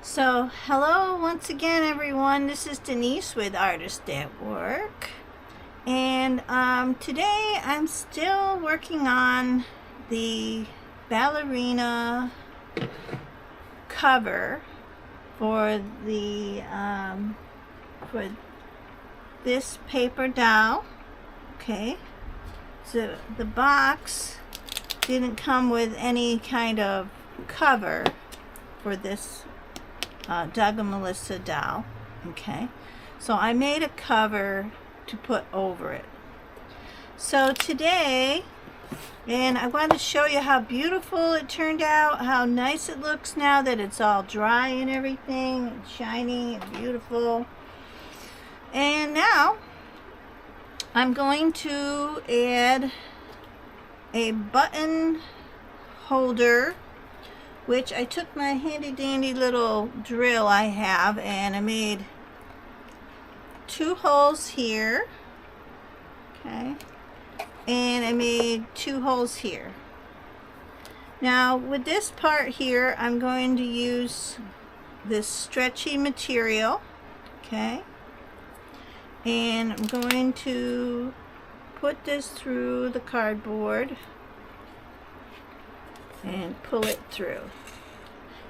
So, hello once again, everyone. This is Denise with Artist at Work. And today I'm still working on the ballerina cover for the for this paper doll. Okay, so the box didn't come with any kind of cover for this Doug and Melissa doll. Okay, so I made a cover to put over it. So today, and I want to show you how beautiful it turned out, how nice it looks now that it's all dry and everything, and shiny and beautiful. And now I'm going to add a button holder, which I took my handy dandy little drill I have and I made 2 holes here, okay, and I made 2 holes here. Now with this part here I'm going to use this stretchy material, okay, and I'm going to put this through the cardboard and pull it through.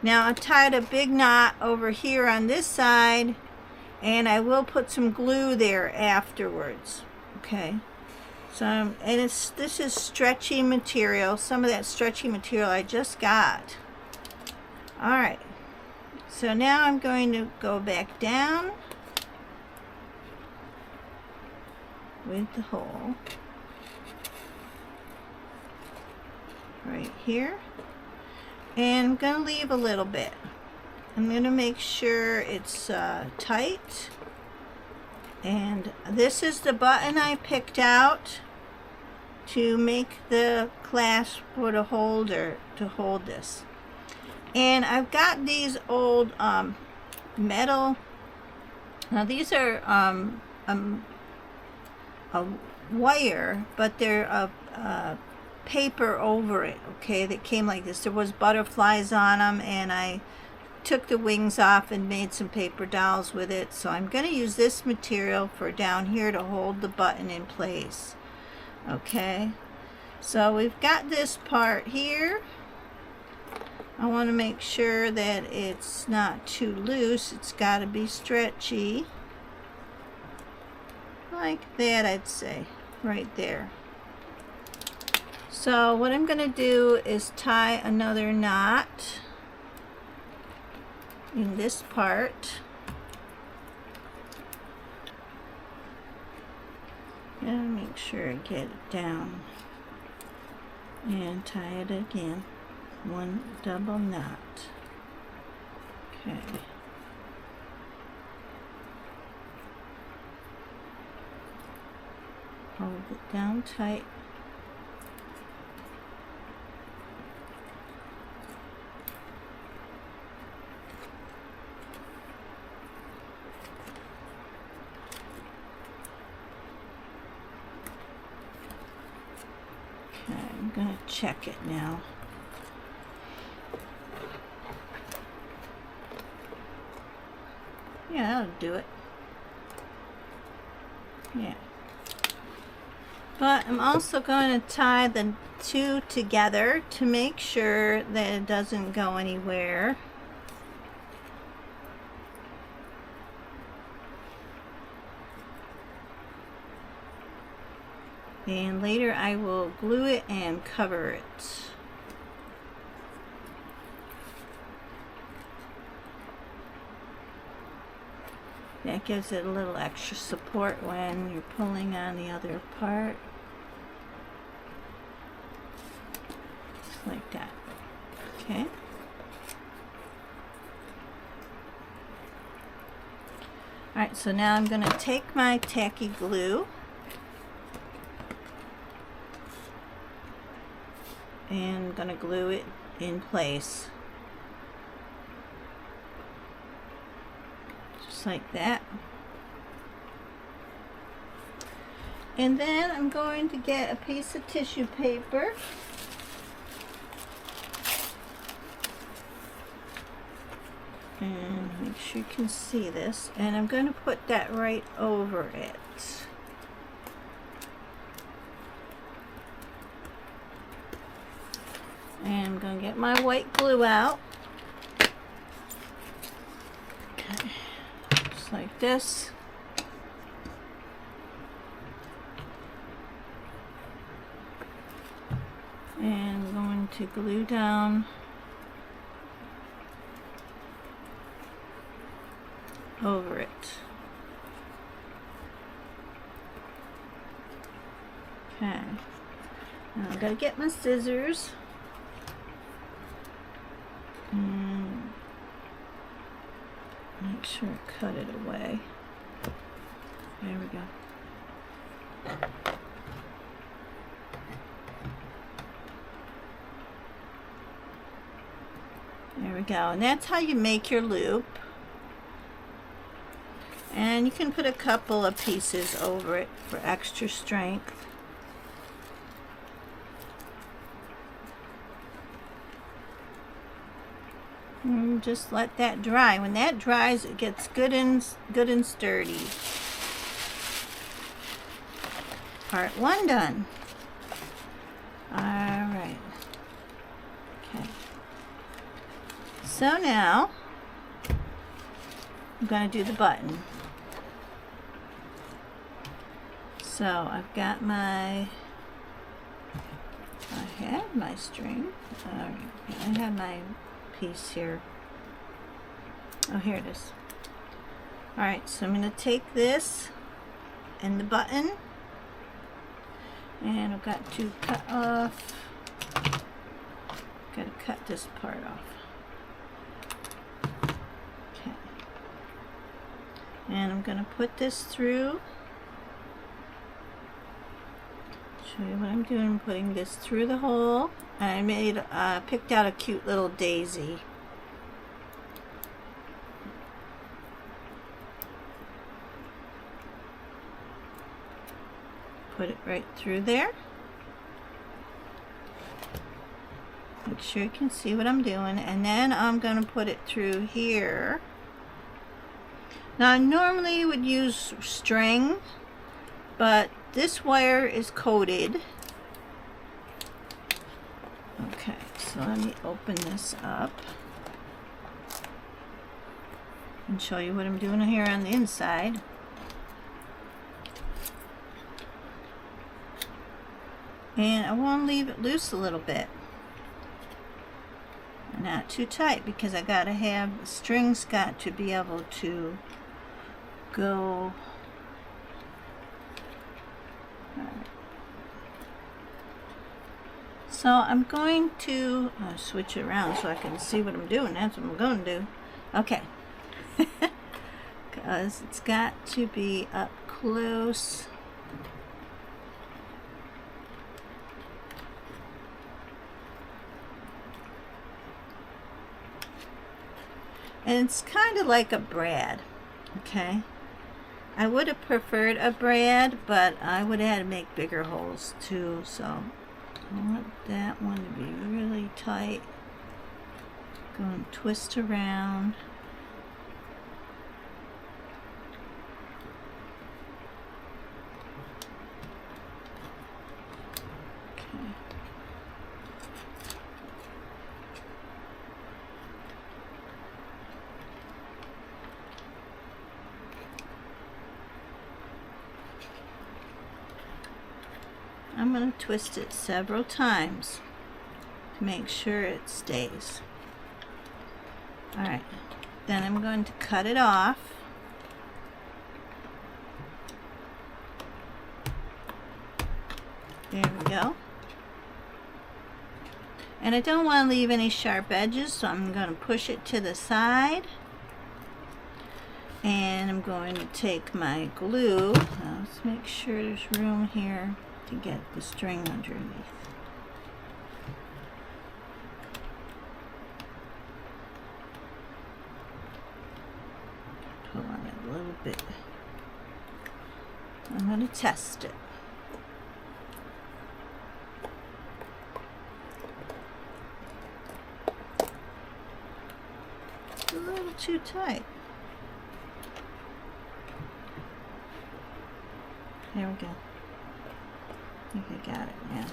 Now I tied a big knot over here on this side, and I will put some glue there afterwards. Okay, so this is stretchy material. Some of that stretchy material I just got. All right, so now I'm going to go back down with the hole right here, and I'm going to leave a little bit. I'm going to make sure it's tight, and this is the button I picked out to make the clasp for the holder to hold this. And I've got these old metal, now these are a wire, but they're a paper over it, okay, that came like this. There was butterflies on them, and I took the wings off and made some paper dolls with it. So I'm going to use this material for down here to hold the button in place. Okay, so we've got this part here. I want to make sure that it's not too loose. It's got to be stretchy like that, I'd say, right there. So what I'm going to do is tie another knot in this part. Gotta make sure I get it down and tie it again. 1 double knot. Okay. Hold it down tight. Okay, I'm going to check it now. Yeah, that'll do it. Yeah. But I'm also going to tie the 2 together to make sure that it doesn't go anywhere. And later I will glue it and cover it. That gives it a little extra support when you're pulling on the other part. Just like that. Okay. Alright, so now I'm going to take my tacky glue and I'm going to glue it in place. Just like that. And then I'm going to get a piece of tissue paper. And make sure you can see this. And I'm going to put that right over it. And I'm going to get my white glue out. Okay, just like this. And I'm going to glue down over it. Okay, now I've got to get my scissors and make sure I cut it away. There we go. There we go, and that's how you make your loop. And you can put a couple of pieces over it for extra strength. And just let that dry. When that dries, it gets good and sturdy. Part 1 done. All right. Okay. So now I'm going to do the button. So I've got my, I have my string. I have my piece here. Oh, here it is. All right, so I'm going to take this and the button, and I've got to cut off. Got to cut this part off. Okay. And I'm going to put this through. Show you what I'm doing. I'm putting this through the hole. And I picked out a cute little daisy. Put it right through there. Make sure you can see what I'm doing. And then I'm going to put it through here. Now I normally would use string, but this wire is coated. Okay, so let me open this up and show you what I'm doing here on the inside. And I want to leave it loose a little bit. Not too tight, because I gotta have the strings got to be able to go. So I'm going to switch it around so I can see what I'm doing. That's what I'm going to do. Okay. Because it's got to be up close. And it's kind of like a brad. Okay. I would have preferred a brad, but I would have had to make bigger holes too, so I want that one to be really tight. Go and twist around. Okay. I'm going to twist it several times to make sure it stays. Alright, then I'm going to cut it off. There we go. And I don't want to leave any sharp edges, so I'm going to push it to the side. And I'm going to take my glue. Now let's make sure there's room here to get the string underneath. Pull on it a little bit. I'm going to test it. A little too tight. There we go. I think I got it now.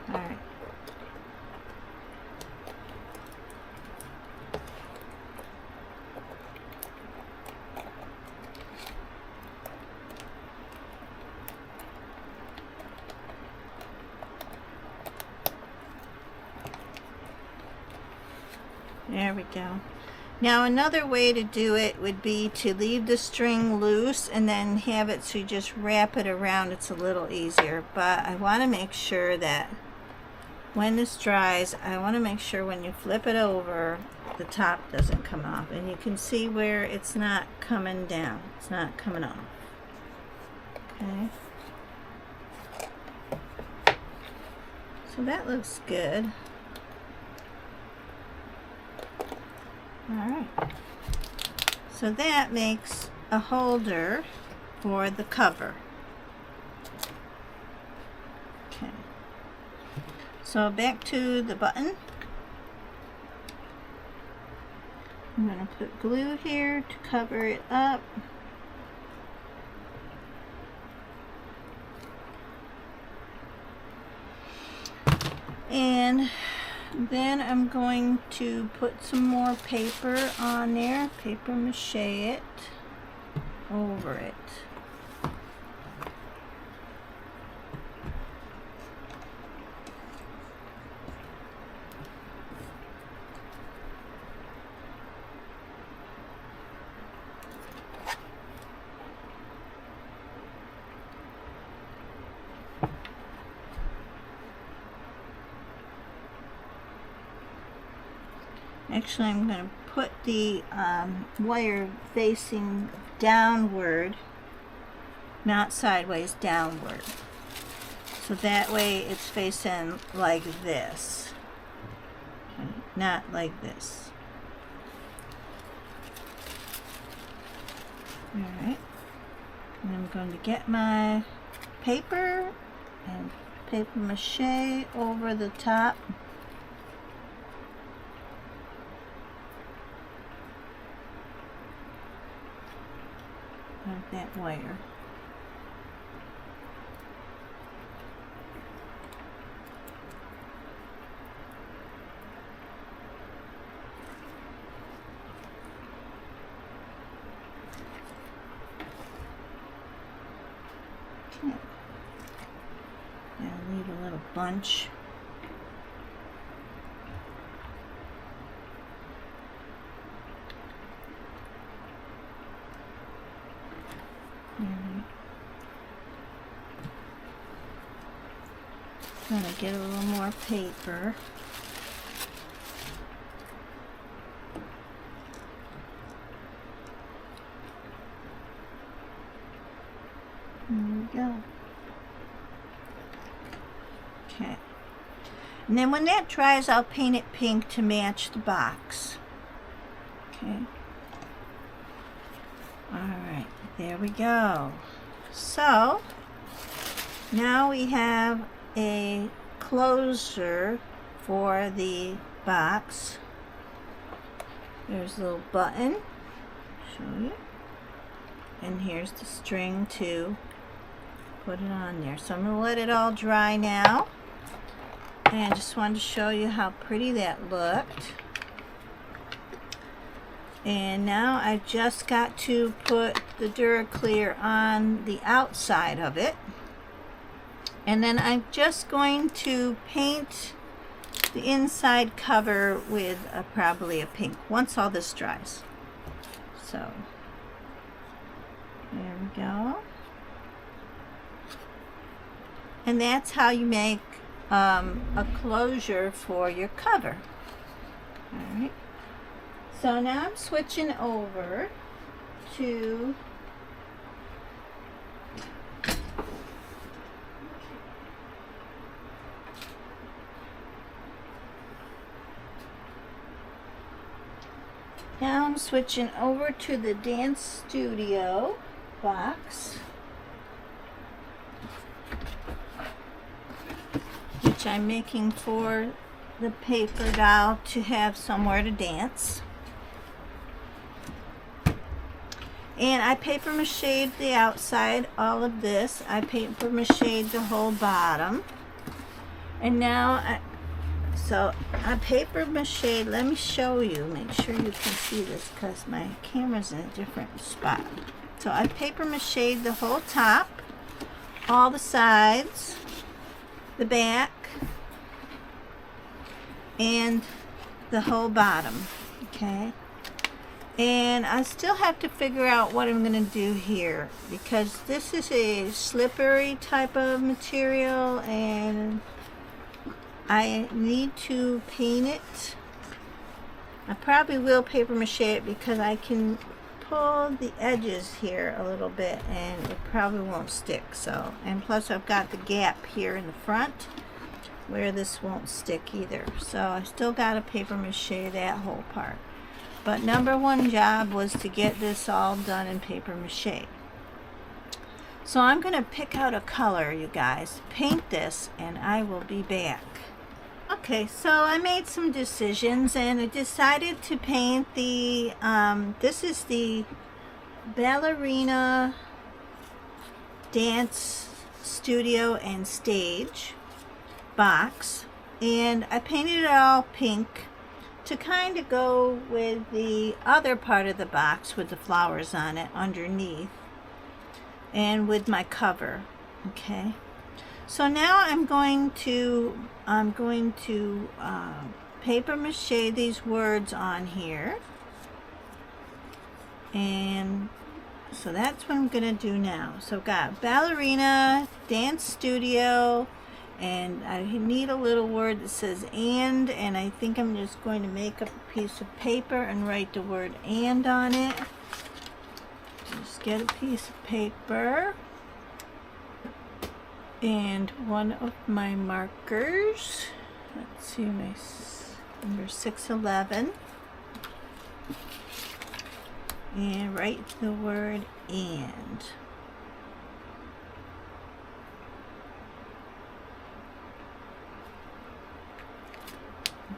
All right. There we go. Now another way to do it would be to leave the string loose and then have it so you just wrap it around. It's a little easier, but I want to make sure that when this dries, I want to make sure when you flip it over, the top doesn't come off. And you can see where it's not coming down. It's not coming off. Okay. So that looks good. Alright, so that makes a holder for the cover. Okay, so back to the button. I'm going to put glue here to cover it up. And then I'm going to put some more paper on there, paper mache it over it. Actually, I'm going to put the wire facing downward, not sideways, downward. So that way it's facing like this, okay, not like this. Alright, and I'm going to get my paper and paper mache over the top. Of that wire. Okay. Now leave a little bunch. I'm going to get a little more paper. There we go. Okay. And then when that dries, I'll paint it pink to match the box. Okay. Alright, there we go. So, now we have a closure for the box. There's a little button, show you, and here's the string to put it on there. So I'm going to let it all dry now, and I just wanted to show you how pretty that looked. And now I've just got to put the DuraClear on the outside of it. And then I'm just going to paint the inside cover with probably a pink once all this dries. So, there we go. And that's how you make a closure for your cover. Alright. So now I'm switching over to the Dance Studio box, which I'm making for the paper doll to have somewhere to dance. And I paper mache'd the outside, all of this. I paper mache'd the whole bottom. And now I paper mache'd, let me show you, make sure you can see this because my camera's in a different spot. So I paper mache'd the whole top, all the sides, the back, and the whole bottom, okay? And I still have to figure out what I'm going to do here because this is a slippery type of material and I need to paint it. I probably will paper mache it because I can pull the edges here a little bit and it probably won't stick. So, and plus I've got the gap here in the front where this won't stick either. So I still got to paper mache that whole part. But number one job was to get this all done in paper mache. So I'm going to pick out a color, you guys, paint this, and I will be back. Okay, so I made some decisions and I decided to paint the, this is the Ballerina Dance Studio and Stage box. And I painted it all pink to kind of go with the other part of the box with the flowers on it underneath and with my cover. Okay, so now I'm going to paper mache these words on here, and so that's what I'm gonna do now. So I've got Ballerina Dance Studio, and I need a little word that says and I think I'm just going to make up a piece of paper and write the word and on it. Just get a piece of paper and one of my markers. Let's see, my number 611, and write the word and.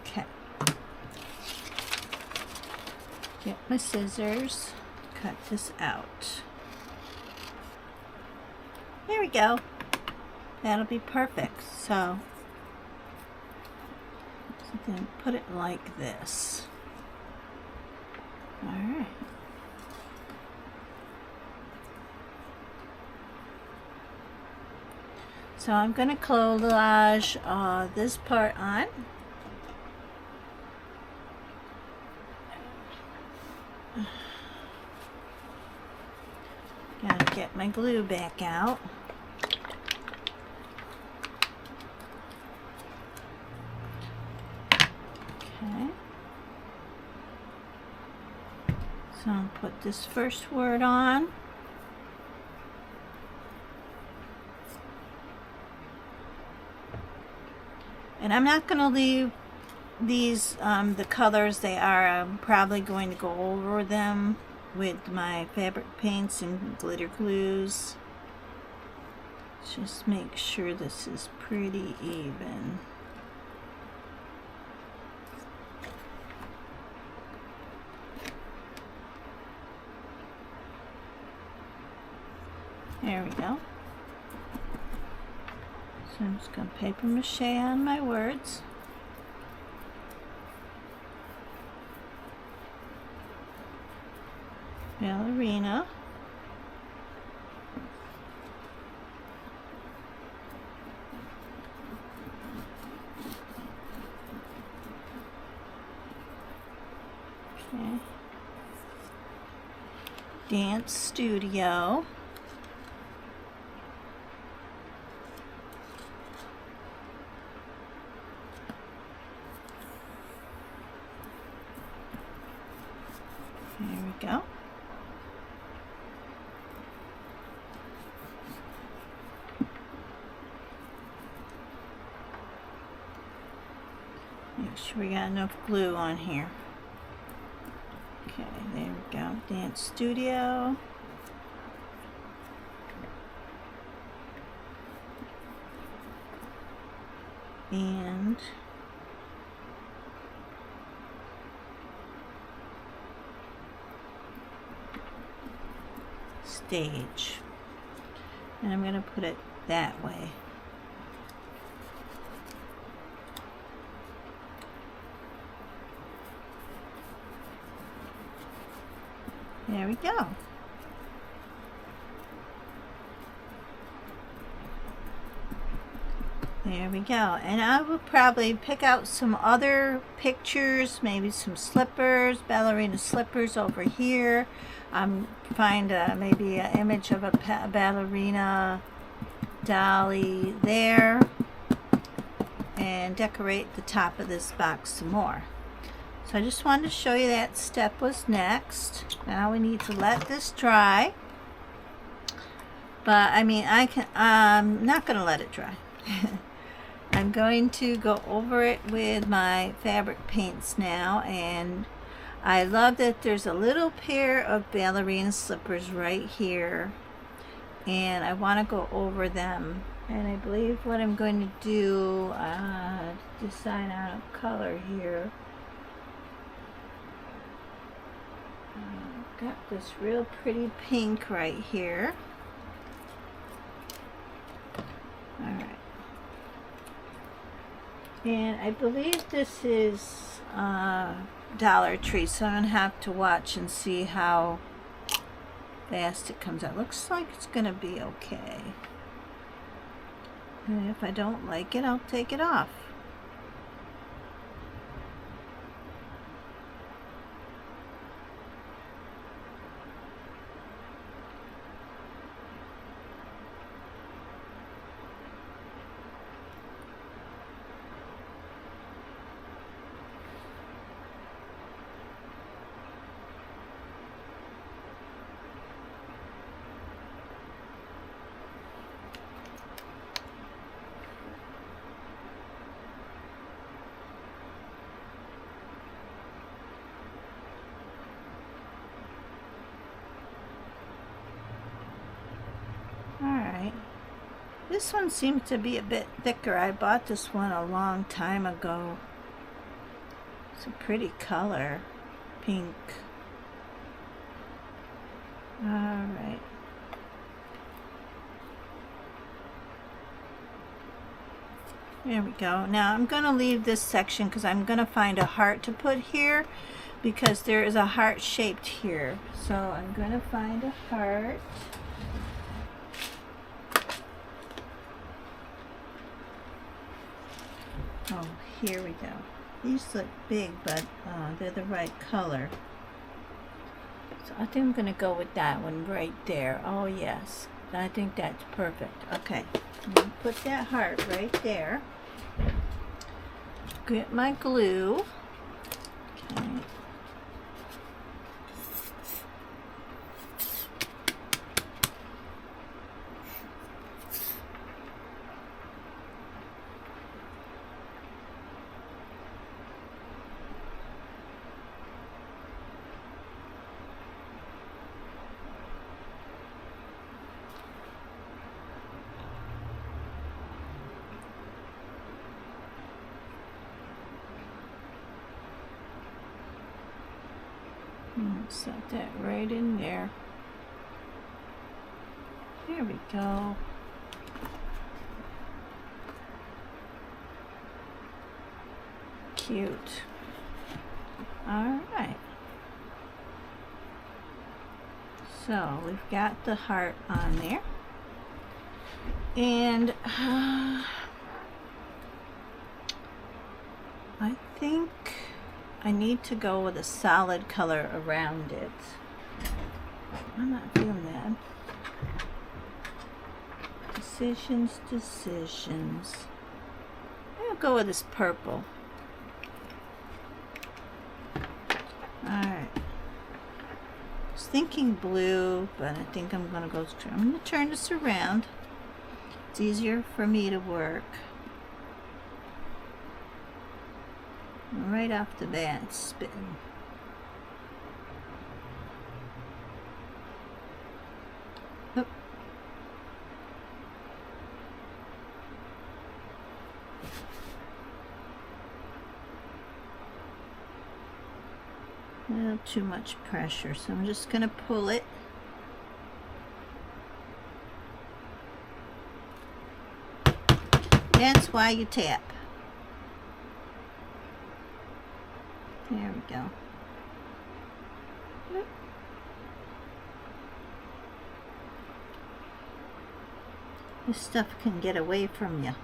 Okay. Get my scissors, cut this out. There we go. That'll be perfect. So I'm going to put it like this. All right. So I'm going to collage this part on. Gotta get my glue back out. Okay. So I'll put this first word on. And I'm not going to leave these, the colors they are. I'm probably going to go over them with my fabric paints and glitter glues. Just make sure this is pretty even. There we go. So I'm just going to paper mache on my words. Ballerina. Okay. Dance Studio. There we go. Make sure we got enough glue on here. Okay, there we go. Dance Studio. And stage. And I'm going to put it that way. There we go. There we go. And I will probably pick out some other pictures, maybe some slippers, ballerina slippers over here. Find maybe an image of a ballerina dolly there, and decorate the top of this box some more. So I just wanted to show you that step was next. Now we need to let this dry. But I mean, I'm not going to let it dry. I'm going to go over it with my fabric paints now, and I love that there's a little pair of ballerina slippers right here, and I want to go over them. And I believe what I'm going to do, decide on a color here. Got this real pretty pink right here. Alright. And I believe this is Dollar Tree, so I'm going to have to watch and see how fast it comes out. Looks like it's going to be okay. And if I don't like it, I'll take it off. Alright, this one seems to be a bit thicker. I bought this one a long time ago. It's a pretty color, pink. Alright. There we go. Now I'm going to leave this section because I'm going to find a heart to put here, because there is a heart shaped here. So I'm going to find a heart. Oh, here we go. These look big, but they're the right color. So I think I'm going to go with that one right there. Oh, yes. I think that's perfect. Okay. I'm going to put that heart right there. Get my glue. Okay. Set that right in there. There we go. Cute. All right. So we've got the heart on there. And I think I need to go with a solid color around it. I'm not feeling that. Decisions. I'll go with this purple. Alright. I was thinking blue, but I think I'm going to go. I'm going to turn this around. It's easier for me to work. Right off the bat, it's spitting. Oop. A little too much pressure, so I'm just going to pull it That's why you tap. There we go. Look. This stuff can get away from you.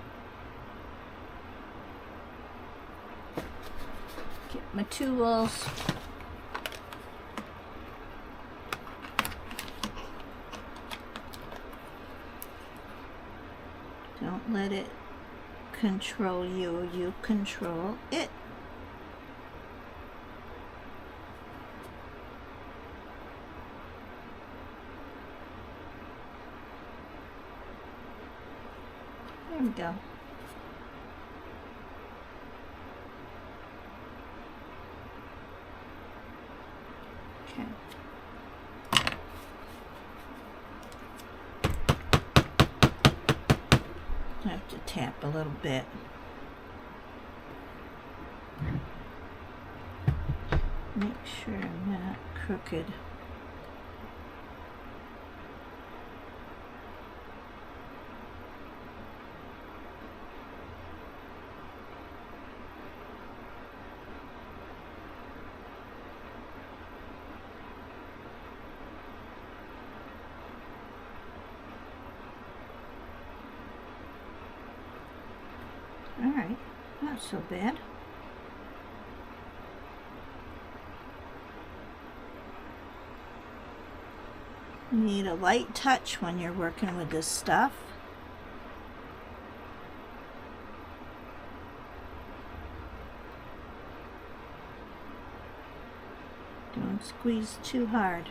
Get my tools. Don't let it control you. You control it. There we go. Okay. I have to tap a little bit. Make sure I'm not crooked. Alright, not so bad. You need a light touch when you're working with this stuff. Don't squeeze too hard.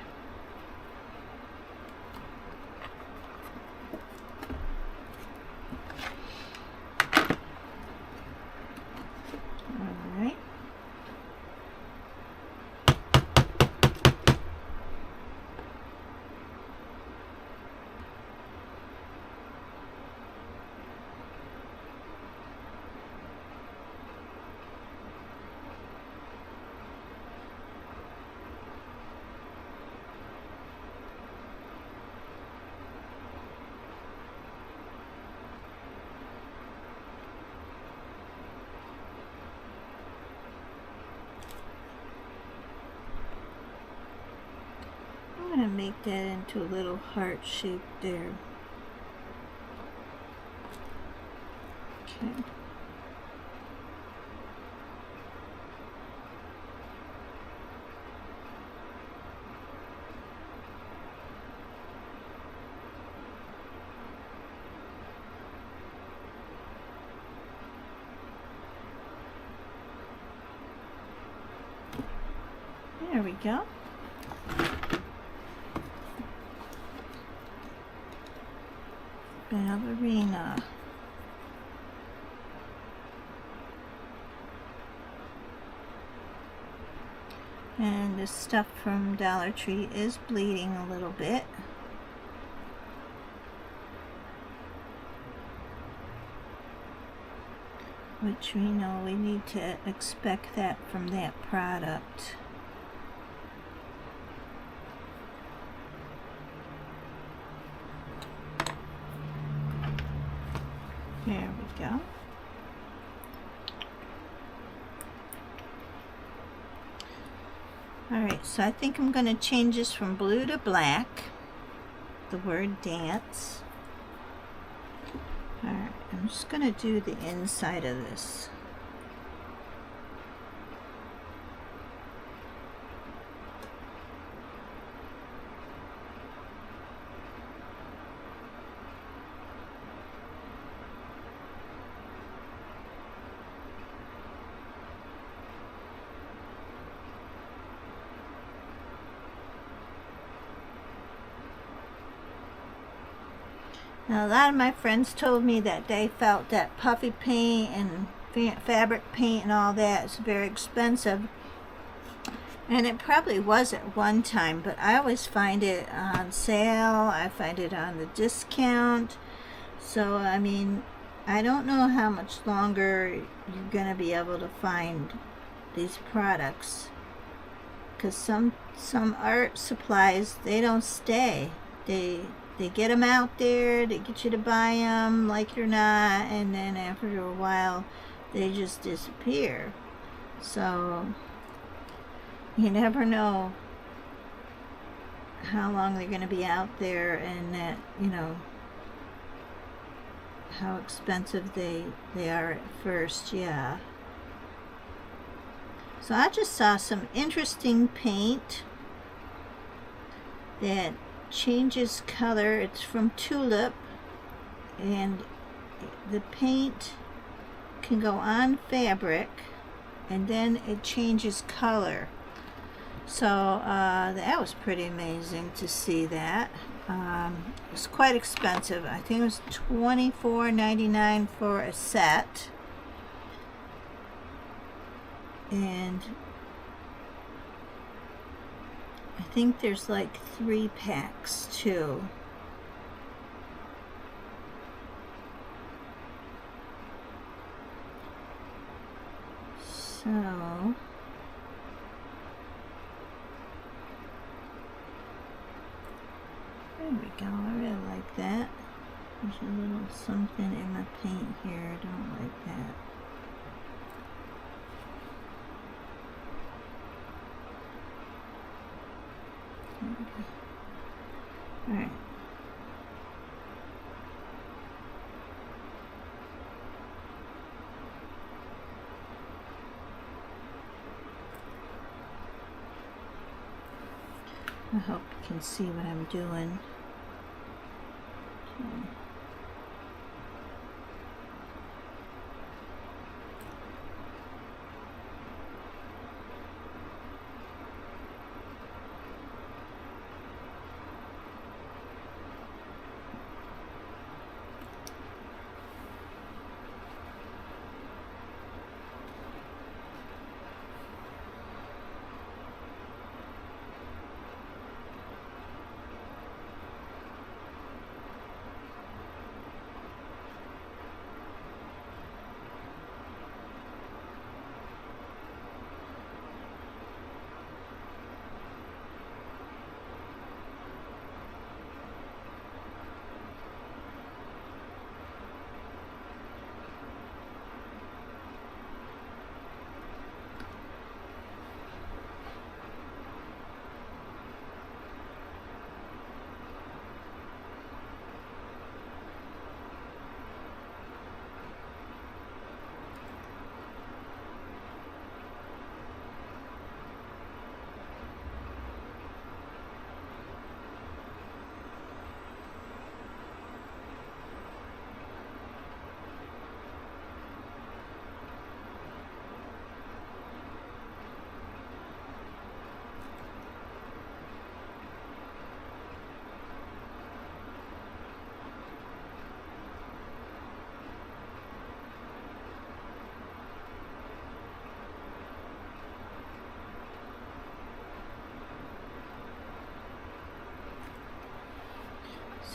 I'm going to make that into a little heart shape there. Okay. There we go. Ballerina. And this stuff from Dollar Tree is bleeding a little bit. Which we know we need to expect that from that product. There we go. Alright, so I think I'm going to change this from blue to black. The word dance. Alright, I'm just going to do the inside of this. Now, a lot of my friends told me that they felt that puffy paint and fabric paint and all that is very expensive. And it probably was at one time, but I always find it on sale. I find it on the discount. So, I mean, I don't know how much longer you're going to be able to find these products. Because some art supplies, they don't stay. They they get them out there, they get you to buy them, like it or not, and then after a while, they just disappear. So you never know how long they're going to be out there, and that, you know, how expensive they are at first. Yeah. So I just saw some interesting paint that changes color. It's from Tulip, and the paint can go on fabric and then it changes color. So that was pretty amazing to see that. It was quite expensive. I think it was $24.99 for a set. And I think there's like 3 packs too. So there we go. I really like that. There's a little something in my paint here. I don't like that. Alright. I hope you can see what I'm doing. Okay.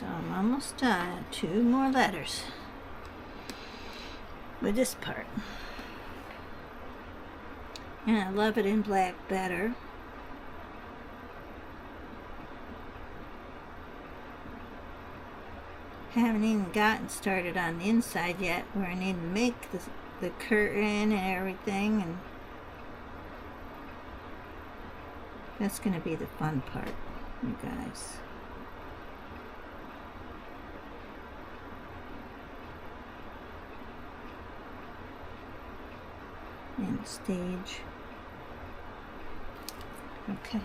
So I'm almost done. 2 more letters with this part. And I love it in black better. Haven't even gotten started on the inside yet, where I need to make the curtain and everything, and that's going to be the fun part, you guys. And stage. Okay.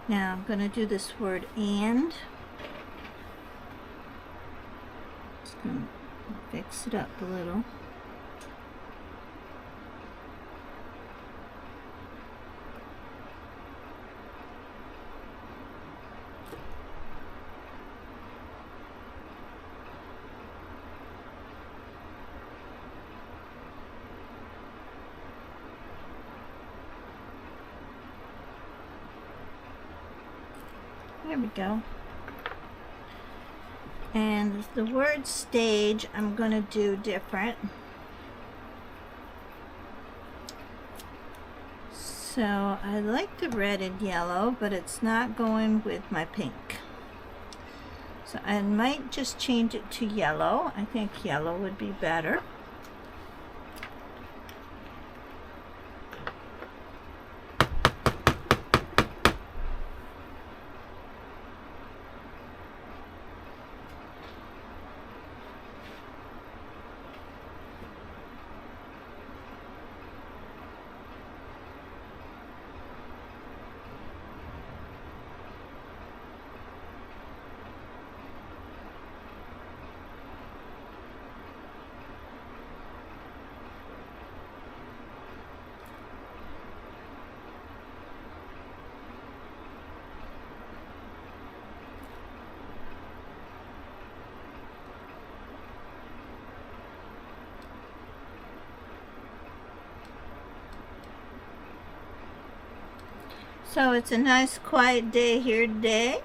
Now I'm going to do this word and. Just going to fix it up a little. There we go. And the word stage I'm going to do different. So I like the red and yellow, but it's not going with my pink. So I might just change it to yellow. I think yellow would be better. So it's a nice quiet day here today.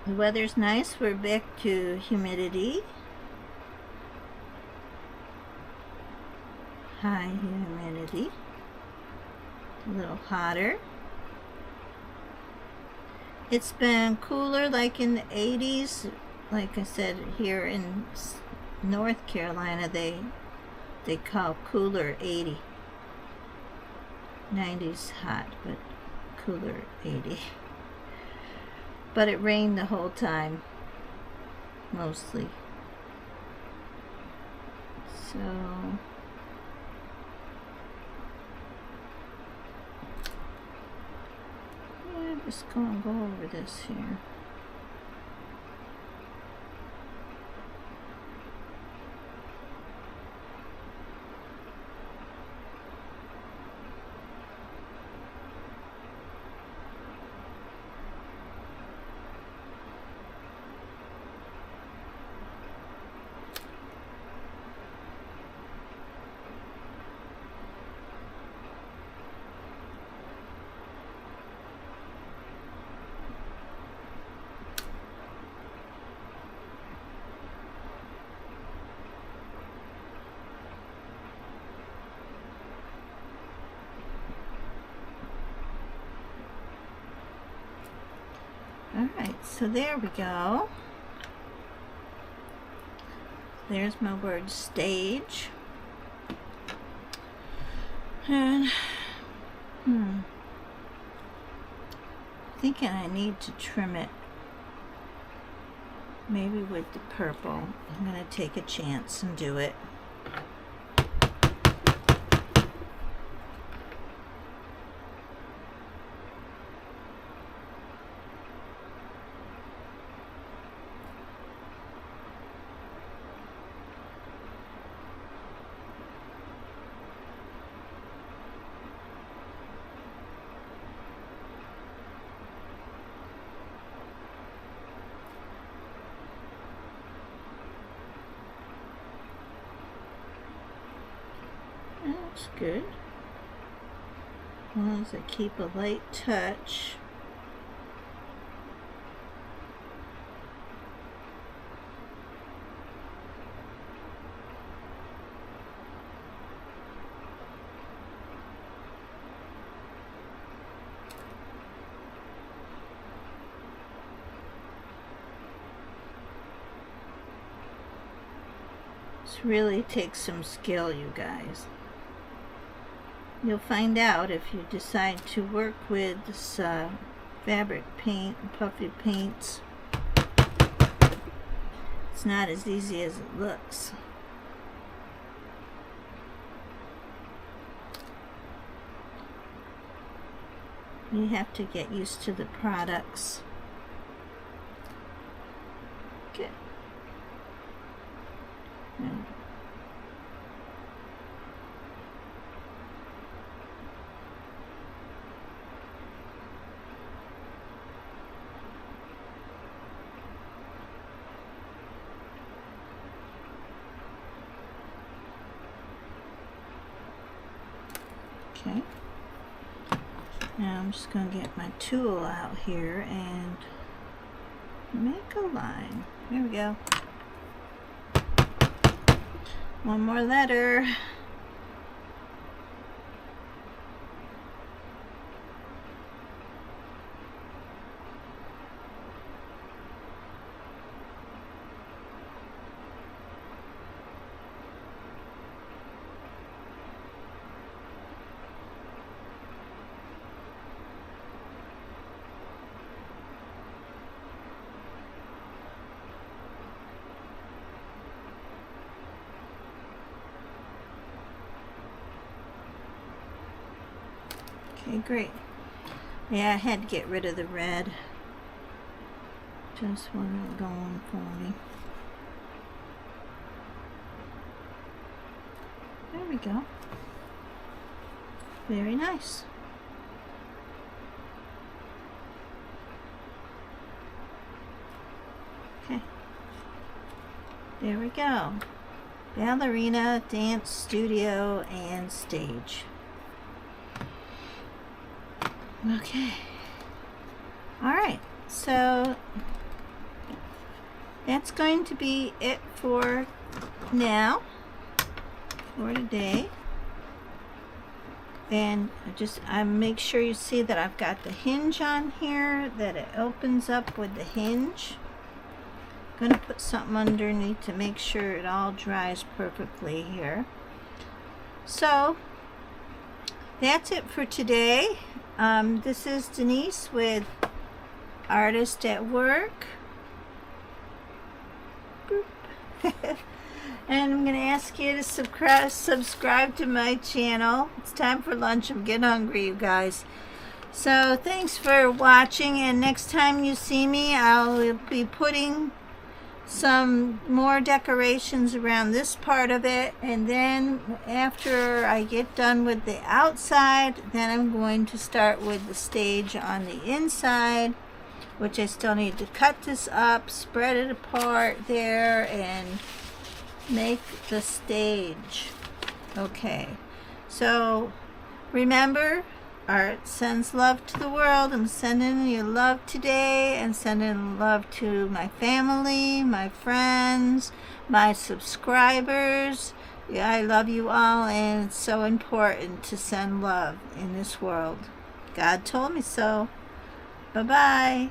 The weather's nice. We're back to humidity. High humidity. A little hotter. It's been cooler, like in the 80s. Like I said, here in North Carolina, they call cooler 80. 90s hot, but cooler 80. But it rained the whole time, mostly. So yeah, I'm just gonna go over this here. Alright, so there we go. There's my word stage. And thinking I need to trim it maybe with the purple. I'm going to take a chance and do it. That's good. As long as I keep a light touch. This really takes some skill, you guys. You'll find out if you decide to work with this fabric paint, puffy paints. It's not as easy as it looks. You have to get used to the products. Good. Now, okay. Now I'm just going to get my tool out here and make a line. There we go. One more letter. Okay, great. Yeah, I had to get rid of the red. Just wasn't going for me. There we go. Very nice. Okay. There we go. Ballerina, dance studio, and stage. Okay. Alright, so that's going to be it for now, for today. And I make sure you see that I've got the hinge on here, that it opens up with the hinge. I'm going to put something underneath to make sure it all dries perfectly here. So that's it for today. This is Denise with Artist at Work. Boop. And I'm going to ask you to subscribe to my channel. It's time for lunch. I'm getting hungry, you guys. So thanks for watching, and next time you see me, I'll be putting some more decorations around this part of it, and then after I get done with the outside, then I'm going to start with the stage on the inside, which I still need to cut this up, spread it apart there, and make the stage. Okay, so remember, art sends love to the world. I'm sending you love today, and sending love to my family, my friends, my subscribers. Yeah, I love you all, and it's so important to send love in this world. God told me so. Bye-bye.